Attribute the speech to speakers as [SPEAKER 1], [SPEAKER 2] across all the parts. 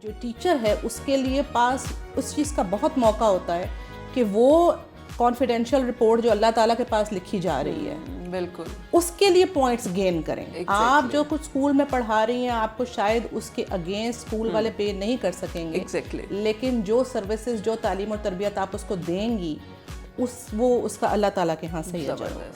[SPEAKER 1] جو ٹیچر ہے اس کے لیے پاس اس چیز کا بہت موقع ہوتا ہے کہ وہ کانفیڈینشیل رپورٹ جو اللہ تعالیٰ کے پاس لکھی جا رہی ہے
[SPEAKER 2] بالکل
[SPEAKER 1] اس کے لیے پوائنٹس گین کریں. آپ جو کچھ اسکول میں پڑھا رہی ہیں آپ کو شاید اس کے اگینسٹ اسکول والے پے نہیں کر سکیں گے, لیکن جو سروسز جو تعلیم اور تربیت آپ اس کو دیں گی وہ اس کا اللہ تعالیٰ کے ہاں سے ہی اجر ہوگا.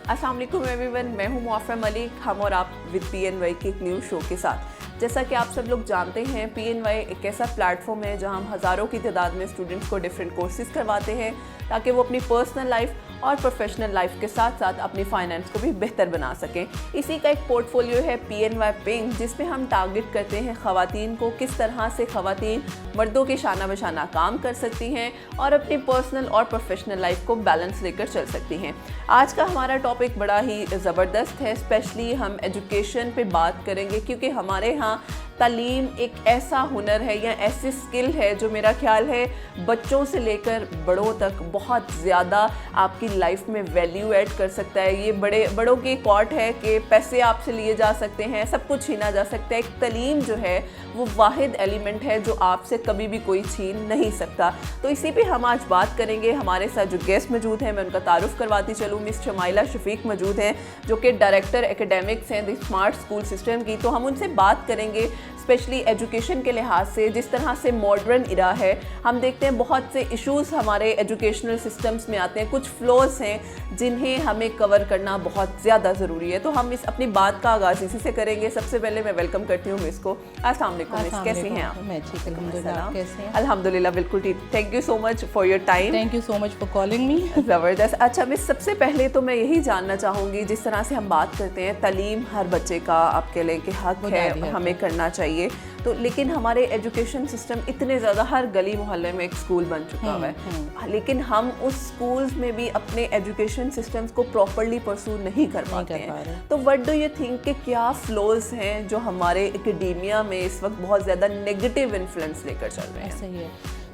[SPEAKER 2] السلام علیکم ایوری ون, میں ہوں معافرہ ملک, ہم اور آپ وتھ پی این وائی کے ایک نیو شو کے ساتھ. جیسا کہ آپ سب لوگ جانتے ہیں پی این وائی ایک ایسا پلیٹ فارم ہے جہاں ہم ہزاروں کی تعداد میں اسٹوڈنٹس کو ڈفرینٹ کورسز کرواتے ہیں تاکہ وہ اپنی پرسنل لائف اور پروفیشنل لائف کے ساتھ ساتھ اپنی فائنینس کو بھی بہتر بنا سکیں. اسی کا ایک پورٹ فولیو ہے پی این وائی پنک, جس میں ہم ٹارگٹ کرتے ہیں خواتین کو کس طرح سے خواتین مردوں کے شانہ بشانہ کام کر سکتی ہیں اور اپنی پرسنل اور پروفیشنل لائف کو بیلنس لے کر چل سکتی ہیں. آج کا ہمارا ٹاپک بڑا ہی زبردست ہے, اسپیشلی ہم ایجوکیشن پہ بات کریں گے کیونکہ ہمارے ہاں تعلیم ایک ایسا ہنر ہے یا ایسی اسکل ہے جو میرا خیال ہے بچوں سے لے کر بڑوں تک بہت زیادہ آپ کی لائف میں ویلیو ایڈ کر سکتا ہے. یہ بڑوں کی کوٹ ہے کہ پیسے آپ سے لیے جا سکتے ہیں, سب کچھ چھینا جا سکتا ہے. ایک تعلیم جو ہے وہ واحد ایلیمنٹ ہے جو آپ سے کبھی بھی کوئی چھین نہیں سکتا. تو اسی پہ ہم آج بات کریں گے. ہمارے ساتھ جو گیسٹ موجود ہیں میں ان کا تعارف کرواتی چلوں. مس شمائلہ شفیق موجود ہیں جو کہ ڈائریکٹر ایکیڈیمکس ہیں دی اسمارٹ اسکول سسٹم کی. تو ہم ان سے بات کریں گے اسپیشلی ایجوکیشن کے لحاظ سے. جس طرح سے ماڈرن ایرا ہے ہم دیکھتے ہیں بہت سے ایشوز ہمارے ایجوکیشنل سسٹمز میں آتے ہیں, کچھ فلوز ہیں جنہیں ہمیں کور کرنا بہت زیادہ ضروری ہے. تو ہم اپنی بات کا آغاز اسی سے کریں گے. سب سے پہلے میں ویلکم کرتی ہوں مس کو. السلام علیکم مس, کیسی ہیں آپ؟
[SPEAKER 1] میں ٹھیک الحمدللہ, کیسے ہیں؟
[SPEAKER 2] الحمدللہ بالکل ٹھیک. Thank you so much for your time.
[SPEAKER 1] Thank you so much for calling me.
[SPEAKER 2] زبردست. اچھا مس, سب سے پہلے تو میں یہی جاننا چاہوں گی, جس طرح سے ہم بات کرتے ہیں تعلیم ہر بچے کا آپ کے لیں کہ حق ہے, ہمیں کرنا چاہیے, تو لیکن ہمارے ایجوکیشن سسٹم اتنے زیادہ ہر گلی محلے میں ایک اسکول بن چکا ہوا ہے, لیکن ہم اس اسکولز میں بھی اپنے ایجوکیشن سسٹمز کو پراپرلی پرسو نہیں کر پاتے ہیں. تو وٹ ڈو یو تھنک کہ کیا فلوز ہیں جو ہمارے اکیڈیمیا میں اس وقت بہت زیادہ نیگیٹو انفلوئنس لے کر چل رہے ہیں؟
[SPEAKER 1] صحیح ہے,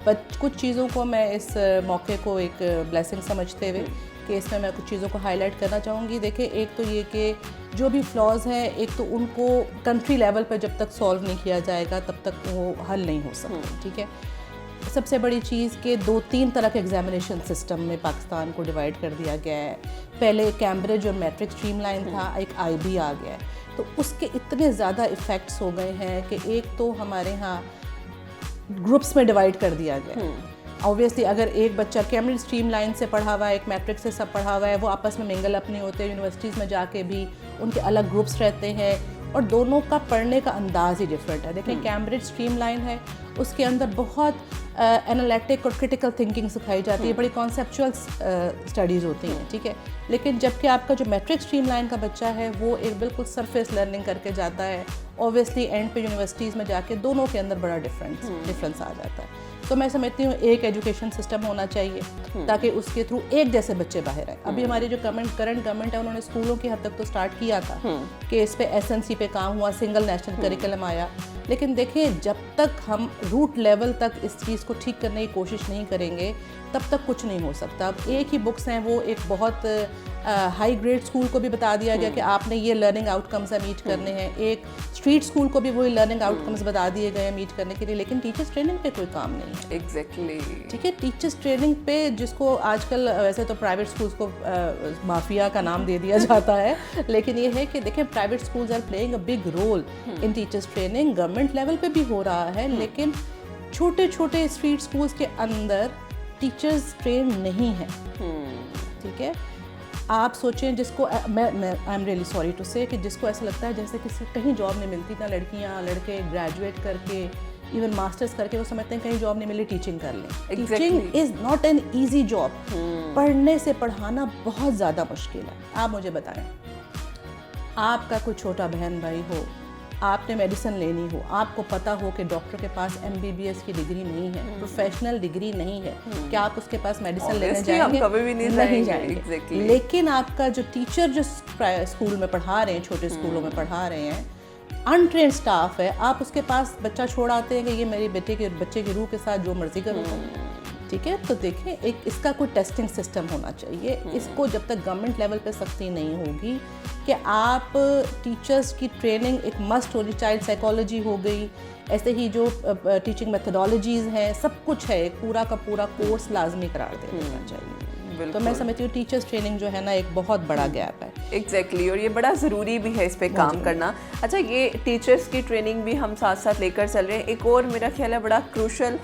[SPEAKER 1] بٹ کچھ چیزوں کو میں اس موقع کو ایک بلیسنگ سمجھتے ہوئے کہ اس میں میں کچھ چیزوں کو ہائی لائٹ کرنا چاہوں گی. دیکھیں, ایک تو یہ کہ جو بھی فلاز ہیں ایک تو ان کو کنٹری لیول پہ جب تک سالو نہیں کیا جائے گا تب تک وہ حل نہیں ہو سکتے. ٹھیک ہے, سب سے بڑی چیز کہ 2-3 طرح کے ایگزامینیشن سسٹم میں پاکستان کو ڈیوائڈ کر دیا گیا ہے. پہلے کیمبرج اور میٹرک اسٹریم لائن تھا, ایک آئی بی آ گیا ہے. تو اس کے اتنے زیادہ ایفیکٹس ہو گئے ہیں کہ ایک تو ہمارے ہاں گروپس میں ڈیوائڈ کر دیا گیا. اوبویسلی اگر ایک بچہ کیمبرج اسٹریم لائن سے پڑھا ہوا ہے, ایک میٹرک سے سب پڑھا ہوا ہے, وہ آپس میں منگل اپ نہیں ہوتے. یونیورسٹیز میں جا کے بھی ان کے الگ گروپس رہتے ہیں اور دونوں کا پڑھنے کا انداز ہی ڈفرینٹ ہے. دیکھیں, کیمبرج اسٹریم لائن ہے, اس کے اندر بہت انالیٹک اور کرٹیکل تھنکنگ سکھائی جاتی ہے, بڑی کانسیپچول اسٹڈیز ہوتی ہیں. ٹھیک ہے, لیکن جبکہ آپ کا جو میٹرک اسٹریم لائن کا بچہ ہے وہ ایک بالکل سرفیس لرننگ کر کے جاتا ہے. اوبویسلی اینڈ پہ یونیورسٹیز میں جا کے دونوں کے اندر بڑا ڈفرینس آ جاتا ہے. تو میں سمجھتی ہوں ایک ایجوکیشن سسٹم ہونا چاہیے تاکہ اس کے تھرو ایک جیسے بچے باہر آئے. ابھی ہماری جو کرنٹ گورنمنٹ ہے انہوں نے اسکولوں کی حد تک تو اسٹارٹ کیا تھا کہ اس پہ ایس این سی پہ کام ہوا, سنگل نیشنل کریکلم آیا, لیکن دیکھیں جب تک ہم روٹ لیول تک اس چیز کو ٹھیک کرنے کی کوشش نہیں کریں گے تب تک کچھ نہیں ہو سکتا. اب ایک ہی بکس ہیں, وہ ایک بہت ہائی گریڈ اسکول کو بھی بتا دیا گیا کہ آپ نے یہ لرننگ آؤٹ کمز میٹ کرنے ہیں, ایک اسٹریٹ اسکول کو بھی وہی لرننگ آؤٹ کمز بتا دیے گئے ہیں میٹ کرنے کے لیے, لیکن ٹیچرس ٹریننگ پہ کوئی کام نہیں ہے.
[SPEAKER 2] ایگزیکٹلی.
[SPEAKER 1] ٹھیک ہے, ٹیچرس ٹریننگ پہ جس کو آج کل ویسے تو پرائیویٹ اسکولس کو مافیا کا نام دے دیا جاتا ہے, لیکن یہ ہے کہ دیکھیں private schools are playing a big role in teachers training. Government level پہ بھی ہو رہا ہے, لیکن چھوٹے چھوٹے اسٹریٹ اسکولس کے اندر ٹیچرز ٹرین نہیں ہیں. ٹھیک ہے, آپ سوچیں جس کو میں I am really sorry to say کہ جس کو ایسا لگتا ہے جیسے کسی کہیں جاب نہیں ملتی, نہ لڑکیاں لڑکے گریجویٹ کر کے ایون ماسٹرز کر کے وہ سمجھتے ہیں کہیں جاب نہیں ملی ٹیچنگ کر لیں. Teaching is not an easy job. پڑھنے سے پڑھانا بہت زیادہ مشکل ہے. آپ مجھے بتائیں, آپ کا کوئی چھوٹا بہن بھائی ہو, آپ نے میڈیسن لینی ہو, آپ کو پتہ ہو کہ ڈاکٹر کے پاس MBBS کی ڈگری نہیں ہے, پروفیشنل ڈگری نہیں ہے, کیا آپ اس کے پاس میڈیسن لینے جائیں گے؟ نہیں جائیں گے. لیکن آپ کا جو ٹیچر جو اسکول میں پڑھا رہے ہیں, چھوٹے اسکولوں میں پڑھا رہے ہیں, انٹرینڈ اسٹاف ہے, آپ اس کے پاس بچہ چھوڑ آتے ہیں کہ یہ میری بچے کی روح کے ساتھ جو مرضی کرو. ٹھیک ہے. تو دیکھیں ایک اس کا کوئی ٹیسٹنگ سسٹم ہونا چاہیے. اس کو جب تک گورنمنٹ لیول پہ سختی نہیں ہوگی کہ آپ ٹیچرس کی ٹریننگ ایک مسٹ ہونی, چائلڈ سائیکالوجی ہو گئی, ایسے ہی جو ٹیچنگ میتھڈالوجیز ہیں, سب کچھ ہے, ایک پورا کا پورا کورس لازمی قرار دے دینا چاہیے. تو میں سمجھتی ہوں ٹیچرس ٹریننگ جو ہے نا ایک بہت بڑا گیپ ہے.
[SPEAKER 2] ایگزیکٹلی, اور یہ بڑا ضروری بھی ہے اس پہ کام کرنا. اچھا, یہ ٹیچرس کی ٹریننگ بھی ہم ساتھ ساتھ لے کر چل رہے ہیں. ایک اور میرا خیال ہے بڑا کروشل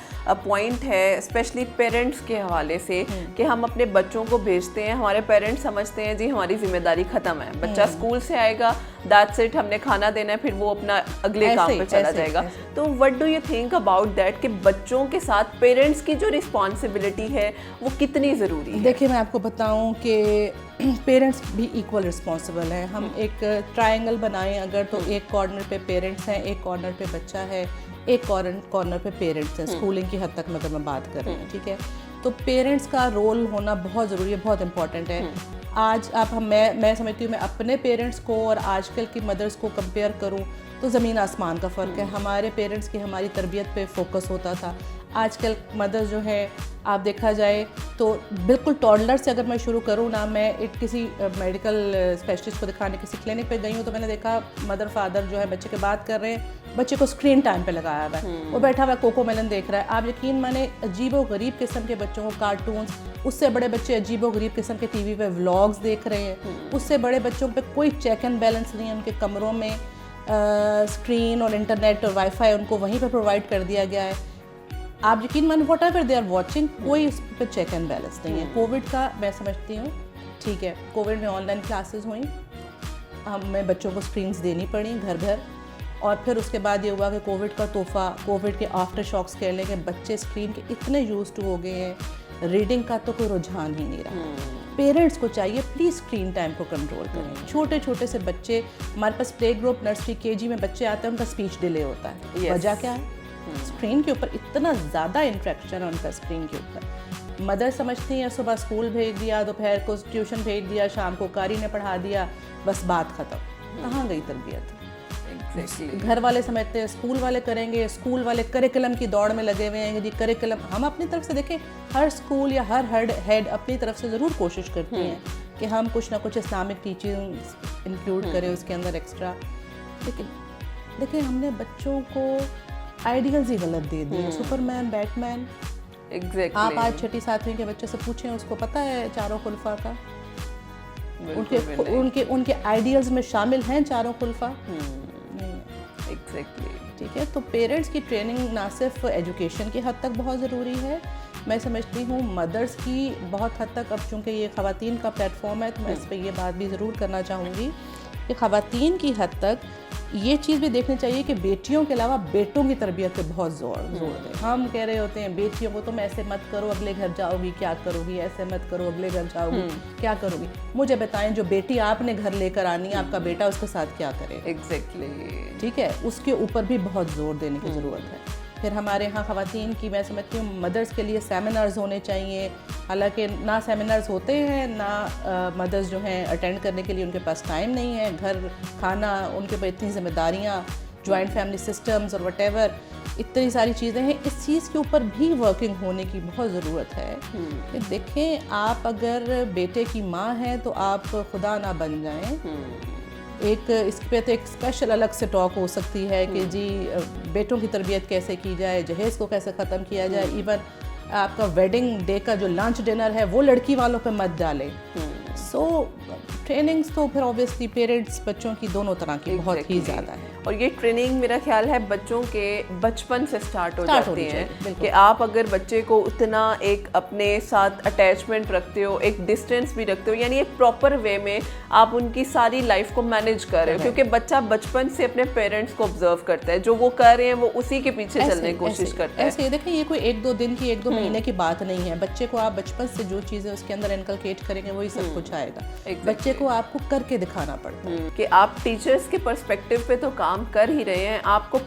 [SPEAKER 2] پوائنٹ ہے اسپیشلی پیرنٹس کے حوالے سے, کہ ہم اپنے بچوں کو بھیجتے ہیں, ہمارے پیرنٹس سمجھتے ہیں جی ہماری ذمہ داری ختم ہے, بچہ اسکول سے آئے گا, دیٹس اٹ, ہم نے کھانا دینا ہے, پھر وہ اپنا اگلے کام پہ چلا جائے گا. تو what do you think about that کہ بچوں کے ساتھ پیرنٹس کی جو رسپانسبلٹی ہے وہ کتنی ضروری ہے؟
[SPEAKER 1] دیکھیے میں آپ کو بتاؤں کہ پیرنٹس بھی ایکول رسپانسبل ہیں. ہم ایک ٹرائنگل بنائیں اگر, تو ایک کارنر پہ پیرنٹس ہیں, ایک کارنر پہ بچہ ہے, ایک کارنر پہ پیرنٹس ہیں, اسکولنگ کی حد تک اگر میں بات کر رہی ہوں. ٹھیک ہے, تو پیرنٹس کا رول ہونا بہت ضروری ہے, بہت امپورٹنٹ ہے. آج آپ میں سمجھتی ہوں میں اپنے پیرنٹس کو اور آج کل کی مدرس کو کمپیئر کروں تو زمین آسمان کا فرق ہے. ہمارے پیرنٹس کی ہماری تربیت پہ فوکس ہوتا تھا. آج کل مدرس جو ہے آپ دیکھا جائے تو بالکل ٹاڈلر سے اگر میں شروع کروں نا, میں ایک کسی میڈیکل اسپیشلسٹ کو دکھانے کسی کلینک پہ گئی ہوں تو میں نے دیکھا مدر فادر جو ہے بچے کی بات کر رہے ہیں, بچے کو اسکرین ٹائم پہ لگایا ہوا ہے, وہ بیٹھا ہوا کوکو میلن دیکھ رہا ہے. آپ یقین مانے عجیب و غریب قسم کے بچوں کو کارٹونز, اس سے بڑے بچے عجیب و غریب قسم کے ٹی وی پہ ولاگز دیکھ رہے ہیں. اس سے بڑے بچوں پہ کوئی چیک اینڈ بیلنس نہیں ہے, ان کے کمروں میں اسکرین اور انٹرنیٹ اور وائی فائی ان کو وہیں پہ پرووائڈ کر دیا گیا ہے. آپ یقین مانیں whatever they are watching, کوئی اس پہ چیک اینڈ بیلنس نہیں ہے. کووڈ کا میں سمجھتی ہوں ٹھیک ہے, کووڈ میں آن لائن کلاسز ہوئیں, ہمیں بچوں کو اسکرینس دینی پڑیں گھر گھر, اور پھر اس کے بعد یہ ہوا کہ کووڈ کا تحفہ, کووڈ کے آفٹر شاکس کہہ لیں کہ بچے اسکرین کے اتنے یوز ٹو ہو گئے ہیں, ریڈنگ کا تو کوئی رجحان ہی نہیں رہا. پیرنٹس کو چاہیے پلیز اسکرین ٹائم کو کنٹرول کریں. چھوٹے چھوٹے سے بچے, ہمارے پاس پلے گروپ نرسری KG میں بچے آتے ہیں, ان کا اسپیچ ڈیلے ہوتا ہے. وجہ کیا ہے؟ اسکرین کے اوپر اتنا زیادہ انٹریکشن ہے ان کا اسکرین کے اوپر. مدر سمجھتی ہیں صبح اسکول بھیج دیا, دوپہر کو ٹیوشن بھیج دیا, شام کو قاری نے پڑھا دیا, بس بات ختم. کہاں گئی تربیت؟ گھر والے سمجھتے ہیں اسکول والے کریں گے, اسکول والے کریکلم کی دوڑ میں لگے ہوئے ہیں کہ جی کریکلم. ہم اپنی طرف سے دیکھیں, ہر اسکول یا ہر ہیڈ اپنی طرف سے ضرور کوشش کرتی ہیں کہ ہم کچھ نہ کچھ اسلامک ٹیچنگ انکلوڈ کریں اس کے اندر ایکسٹرا. لیکن دیکھیں ہم نے بچوں کو آئیڈیلز ہی غلط دے دیے, سپر مین, بیٹ مین. آپ آج 6ٹھی 7ویں کے بچے سے پوچھیں, اس کو پتہ ہے چاروں خلفاء کا؟ ان کے آئیڈیلز میں شامل ہیں چاروں خلفاء؟
[SPEAKER 2] ایگزیکٹلی.
[SPEAKER 1] ٹھیک ہے, تو پیرنٹس کی ٹریننگ نہ صرف ایجوکیشن کی حد تک بہت ضروری ہے, میں سمجھتی ہوں مدرس کی بہت حد تک. اب چونکہ یہ خواتین کا پلیٹ فارم ہے تو میں اس پہ یہ بات بھی ضرور کرنا چاہوں گی کہ خواتین کی حد تک یہ چیز بھی دیکھنی چاہیے کہ بیٹیوں کے علاوہ بیٹوں کی تربیت پہ بہت زور دیں. ہم کہہ رہے ہوتے ہیں بیٹیوں کو تم ایسے مت کرو اگلے گھر جاؤ گی کیا کرو گی, ایسے مت کرو اگلے گھر جاؤ گی کیا کرو گی. مجھے بتائیں جو بیٹی آپ نے گھر لے کر آنی ہے, آپ کا بیٹا اس کے ساتھ کیا کرے؟
[SPEAKER 2] ایگزیکٹلی.
[SPEAKER 1] ٹھیک ہے, اس کے اوپر بھی بہت زور دینے کی ضرورت ہے. پھر ہمارے ہاں خواتین کی میں سمجھتی ہوں مدرس کے لیے سیمینارز ہونے چاہیے. حالانکہ نہ سیمینارز ہوتے ہیں, نہ مدرس جو ہیں اٹینڈ کرنے کے لیے ان کے پاس ٹائم نہیں ہے. گھر کھانا, ان کے اوپر اتنی ذمہ داریاں, جوائنٹ فیملی سسٹمز اور وٹ ایور, اتنی ساری چیزیں ہیں. اس چیز کے اوپر بھی ورکنگ ہونے کی بہت ضرورت ہے. کہ دیکھیں آپ اگر بیٹے کی ماں ہیں تو آپ خدا نہ بن جائیں. ایک اس پہ تو ایک اسپیشل الگ سے ٹاک ہو سکتی ہے کہ جی بیٹوں کی تربیت کیسے کی جائے, جہیز کو کیسے ختم کیا جائے. ایون آپ کا ویڈنگ ڈے کا جو لنچ ڈنر ہے وہ لڑکی والوں پہ مت ڈالیں. سو ٹریننگز تو پھر اوبیسلی پیرنٹس بچوں کی دونوں طرح کی بہت ہی زیادہ ہے.
[SPEAKER 2] اور یہ ٹریننگ میرا خیال ہے بچوں کے بچپن سے سٹارٹ ہو جاتی ہیں کہ آپ اگر بچے کو اتنا ایک اپنے ساتھ اٹیچمنٹ رکھتے ہو, ایک ڈسٹینس بھی رکھتے ہو, یعنی ایک پراپر وے میں آپ ان کی ساری لائف کو مینیج کر رہے ہو. کیونکہ بچہ بچپن سے اپنے پیرنٹس کو آبزرو کرتا ہے, جو وہ کر رہے ہیں وہ اسی کے پیچھے چلنے کی کوشش کرتا ہے.
[SPEAKER 1] ایسے دیکھیں یہ کوئی 1-2 دن کی 1-2 مہینے کی بات نہیں ہے. بچے کو آپ بچپن سے جو چیزیں اس کے اندر انکلکیٹ کریں گے وہی سب کچھ آئے گا. بچے کو آپ کو کر کے دکھانا پڑتا ہے.
[SPEAKER 2] کہ آپ ٹیچرز کے پرسپیکٹیو پہ تو کام کر ہی رہے ہیں, آپ کو